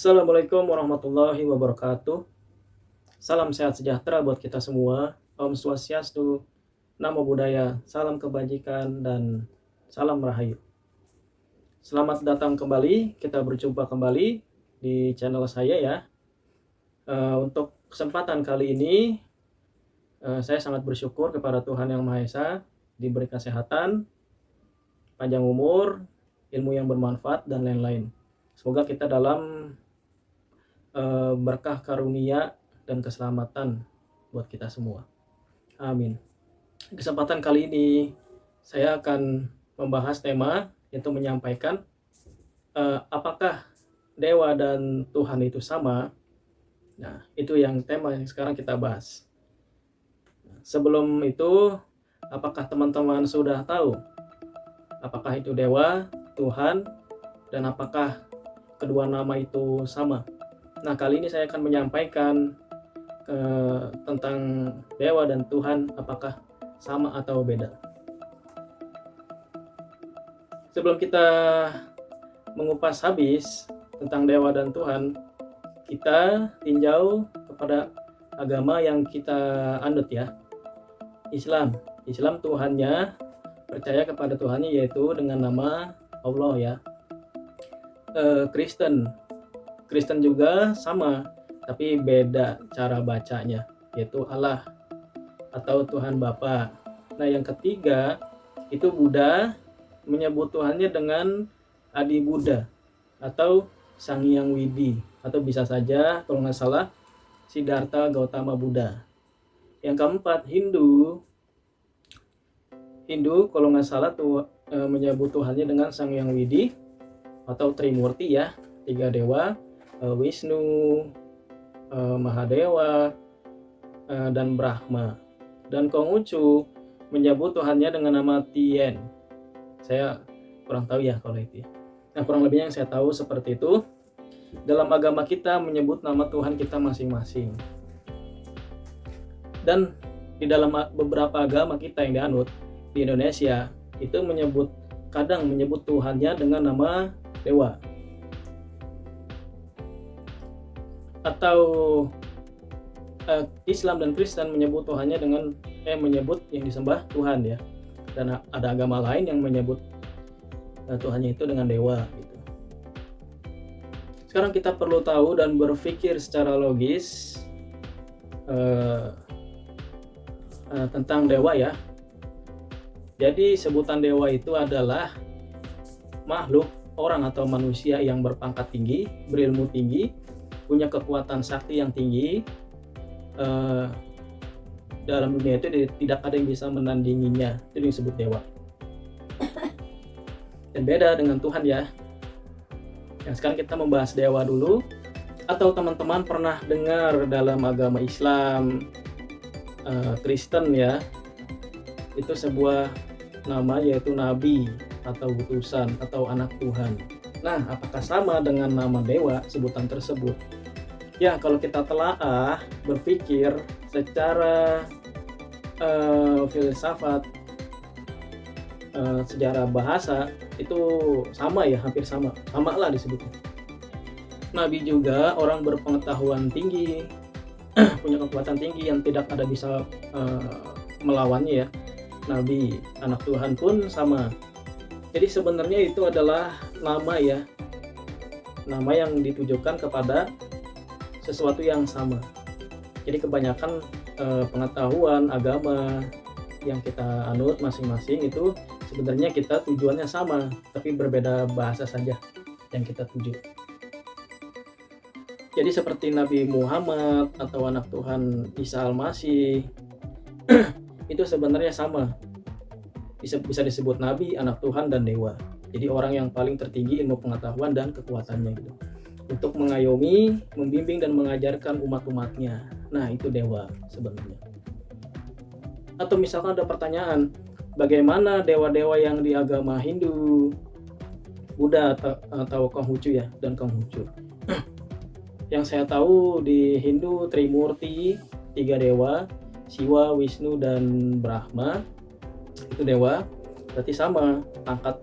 Assalamualaikum warahmatullahi wabarakatuh. Salam sehat sejahtera buat kita semua. Om Swastiastu, Namo Buddhaya, salam kebajikan dan salam rahayu. Selamat datang kembali, kita berjumpa kembali di channel saya ya. Untuk kesempatan kali ini, saya sangat bersyukur kepada Tuhan Yang Maha Esa, diberi kesehatan, panjang umur, ilmu yang bermanfaat, dan lain-lain. Semoga kita dalam berkah karunia dan keselamatan buat kita semua. Amin. Kesempatan kali ini saya akan membahas tema yaitu menyampaikan apakah dewa dan Tuhan itu sama. Nah, itu yang tema yang sekarang kita bahas. Sebelum itu, apakah teman-teman sudah tahu apakah itu dewa, Tuhan, dan apakah kedua nama itu sama? Nah, kali ini saya akan menyampaikan tentang dewa dan Tuhan, apakah sama atau beda. Sebelum kita mengupas habis tentang dewa dan Tuhan, kita tinjau kepada agama yang kita anut ya. Islam Tuhannya, percaya kepada Tuhannya yaitu dengan nama Allah ya. Kristen juga sama, tapi beda cara bacanya, yaitu Allah atau Tuhan Bapa. Nah, yang ketiga itu Buddha, menyebut Tuhannya dengan Adi Buddha atau Sang Hyang Widi, atau bisa saja kalau nggak salah Siddhartha Gautama Buddha. Yang keempat Hindu kalau nggak salah menyebut Tuhannya dengan Sang Hyang Widi atau Trimurti ya, 3 dewa, Wisnu, Mahadewa, dan Brahma. Dan Konghucu menyebut Tuhannya dengan nama Tien. Saya kurang tahu ya kalau itu. Nah, kurang lebihnya yang saya tahu seperti itu. Dalam agama kita menyebut nama Tuhan kita masing-masing. Dan di dalam beberapa agama kita yang dianut di Indonesia itu kadang menyebut Tuhannya dengan nama dewa. Atau Islam dan Kristen menyebut Tuhannya dengan menyebut yang disembah Tuhan ya. Dan ada agama lain yang menyebut Tuhannya itu dengan dewa gitu. Sekarang kita perlu tahu dan berpikir secara logis tentang dewa ya. Jadi sebutan dewa itu adalah makhluk orang atau manusia yang berpangkat tinggi, berilmu tinggi, punya kekuatan sakti yang tinggi. Dalam dunia itu tidak ada yang bisa menandinginya, itu disebut dewa. Dan beda dengan Tuhan ya. Yang sekarang kita membahas dewa dulu. Atau teman-teman pernah dengar dalam agama Islam, Kristen ya, itu sebuah nama yaitu nabi atau utusan atau anak Tuhan. Nah, apakah sama dengan nama dewa sebutan tersebut? Ya, kalau kita telaah berpikir secara filsafat, sejarah bahasa itu sama ya, hampir sama lah disebutnya. Nabi juga orang berpengetahuan tinggi, punya kekuatan tinggi yang tidak ada bisa melawannya ya. Nabi, anak Tuhan pun sama. Jadi sebenarnya itu adalah nama ya, nama yang ditujukan kepada sesuatu yang sama. Jadi kebanyakan pengetahuan agama yang kita anut masing-masing itu sebenarnya kita tujuannya sama, tapi berbeda bahasa saja yang kita tuju. Jadi seperti Nabi Muhammad atau anak Tuhan Isa Al-Masih itu sebenarnya sama. Bisa disebut nabi, anak Tuhan, dan dewa. Jadi orang yang paling tertinggi ilmu pengetahuan dan kekuatannya gitu. Untuk mengayomi, membimbing, dan mengajarkan umat-umatnya. Nah, itu dewa sebenarnya. Atau misalkan ada pertanyaan, bagaimana dewa-dewa yang di agama Hindu, Buddha atau Konghucu ya, dan Konghucu. Yang saya tahu di Hindu Trimurti, 3 dewa, Siwa, Wisnu, dan Brahma, itu dewa. Berarti sama pangkat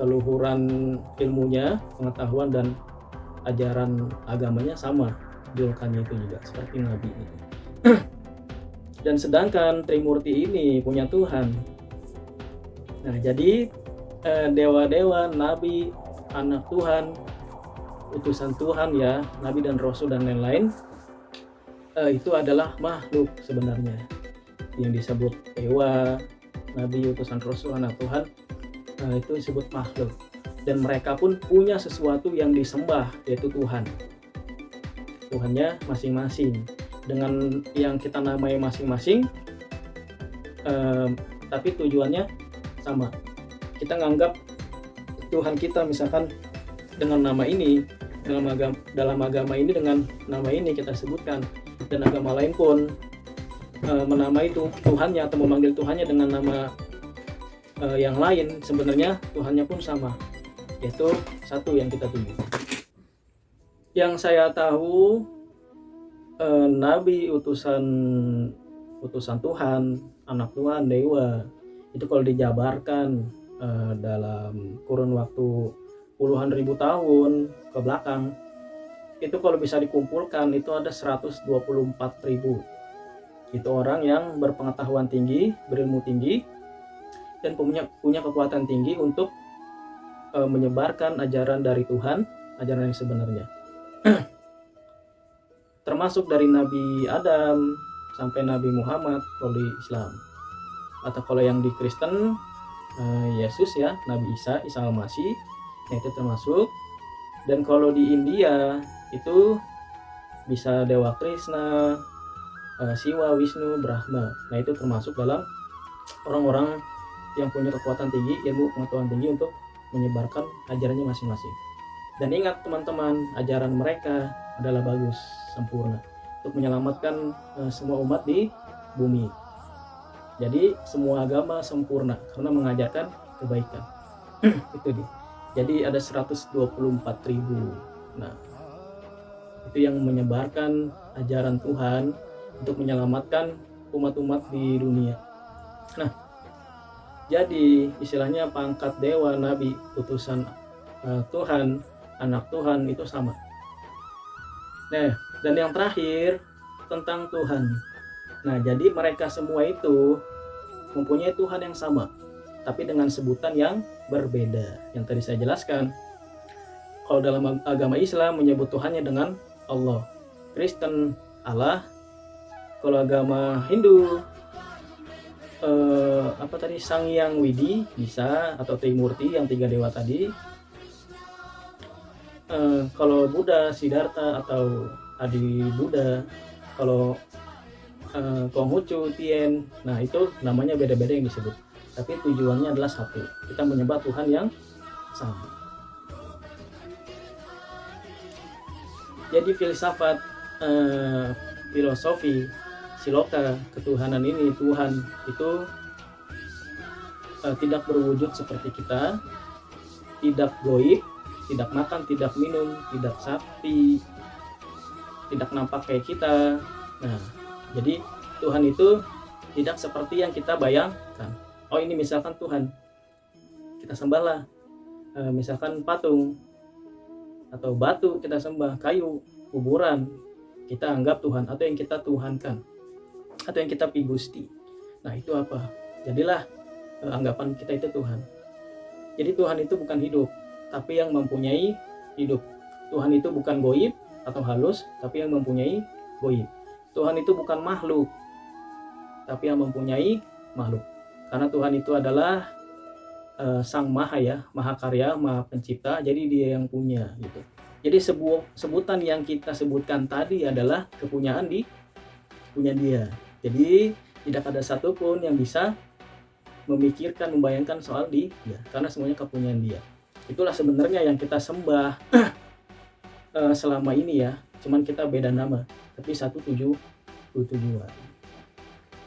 keluhuran ilmunya, pengetahuan, dan ajaran agamanya sama, julukannya itu juga seperti nabi gitu. Dan sedangkan Trimurti ini punya Tuhan. Nah, jadi dewa-dewa, nabi, anak Tuhan, utusan Tuhan ya, nabi dan rasul dan lain-lain, itu adalah makhluk sebenarnya. Yang disebut dewa, nabi, utusan rasul, anak Tuhan, itu disebut makhluk. Dan mereka pun punya sesuatu yang disembah, yaitu Tuhan. Tuhannya masing-masing. Dengan yang kita namai masing-masing, tapi tujuannya sama. Kita nganggap Tuhan kita misalkan dengan nama ini, dalam agama ini dengan nama ini kita sebutkan, dan agama lain pun menamai Tuhannya atau memanggil Tuhannya dengan nama yang lain, sebenarnya Tuhannya pun sama, yaitu satu yang kita tuju. Yang saya tahu, nabi, utusan Tuhan, anak Tuhan, dewa, itu kalau dijabarkan dalam kurun waktu puluhan ribu tahun ke belakang, itu kalau bisa dikumpulkan itu ada 124.000. Itu orang yang berpengetahuan tinggi, berilmu tinggi, dan punya kekuatan tinggi untuk menyebarkan ajaran dari Tuhan, ajaran yang sebenarnya. Termasuk dari Nabi Adam sampai Nabi Muhammad kalau di Islam. Atau kalau yang di Kristen, Yesus ya, Nabi Isa Al-Masih, yang itu termasuk. Dan kalau di India itu bisa Dewa Krishna, Siwa, Wisnu, Brahma. Nah, itu termasuk dalam orang-orang yang punya kekuatan tinggi, ilmu pengetahuan tinggi untuk menyebarkan ajarannya masing-masing. Dan ingat teman-teman, ajaran mereka adalah bagus, sempurna untuk menyelamatkan semua umat di bumi. Jadi semua agama sempurna karena mengajarkan kebaikan. Itu dia. Jadi ada 124.000. Nah, itu yang menyebarkan ajaran Tuhan untuk menyelamatkan umat-umat di dunia. Nah, jadi istilahnya pangkat dewa, nabi, utusan Tuhan, anak Tuhan itu sama. Nah, dan yang terakhir tentang Tuhan. Nah, jadi mereka semua itu mempunyai Tuhan yang sama, tapi dengan sebutan yang berbeda. Yang tadi saya jelaskan, kalau dalam agama Islam menyebut Tuhannya dengan Allah, Kristen Allah, kalau agama Hindu Sang Hyang Widi bisa, atau Trimurti yang 3 dewa tadi. Kalau Buddha Siddhartha atau Adi Buddha, kalau Konghucu, Tien, nah itu namanya beda-beda yang disebut, tapi tujuannya adalah satu, kita menyembah Tuhan yang sama. Jadi filsafat, filosofi Siloka ketuhanan ini, Tuhan itu tidak berwujud seperti kita, tidak goib, tidak makan, tidak minum, tidak sakti, tidak nampak kayak kita. Nah, jadi Tuhan itu tidak seperti yang kita bayangkan. Oh, ini misalkan Tuhan, kita sembahlah misalkan patung atau batu kita sembah, kayu, kuburan kita anggap Tuhan, atau yang kita tuhankan, atau yang kita pigusti. Nah, itu apa? Jadilah anggapan kita itu Tuhan. Jadi Tuhan itu bukan hidup, tapi yang mempunyai hidup. Tuhan itu bukan goib atau halus, tapi yang mempunyai goib. Tuhan itu bukan makhluk, tapi yang mempunyai makhluk. Karena Tuhan itu adalah Sang Maha ya, Maha Karya, Maha Pencipta, jadi dia yang punya gitu. Jadi sebutan yang kita sebutkan tadi adalah kepunyaan punya dia. Jadi tidak ada satupun yang bisa memikirkan, membayangkan soal dia, karena semuanya kepunyaan dia. Itulah sebenarnya yang kita sembah selama ini ya, cuman kita beda nama, tapi satu tujuan.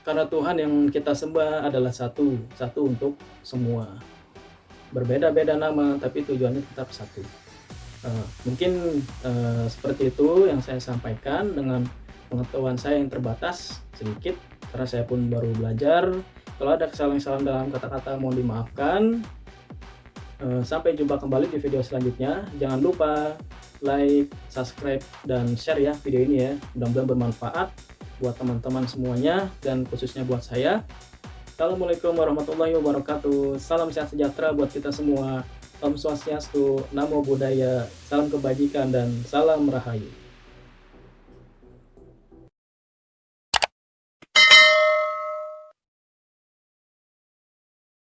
Karena Tuhan yang kita sembah adalah satu untuk semua. Berbeda-beda nama, tapi tujuannya tetap satu. Mungkin seperti itu yang saya sampaikan dengan pengetahuan saya yang terbatas sedikit, karena saya pun baru belajar. Kalau ada kesalahan dalam kata-kata mohon dimaafkan. Sampai jumpa kembali di video selanjutnya. Jangan lupa like, subscribe, dan share ya video ini ya. Mudah-mudahan bermanfaat buat teman-teman semuanya dan khususnya buat saya. Assalamualaikum warahmatullahi wabarakatuh. Salam sehat sejahtera buat kita semua. Om Swastiastu, Namo Buddhaya, salam kebajikan dan salam rahayu.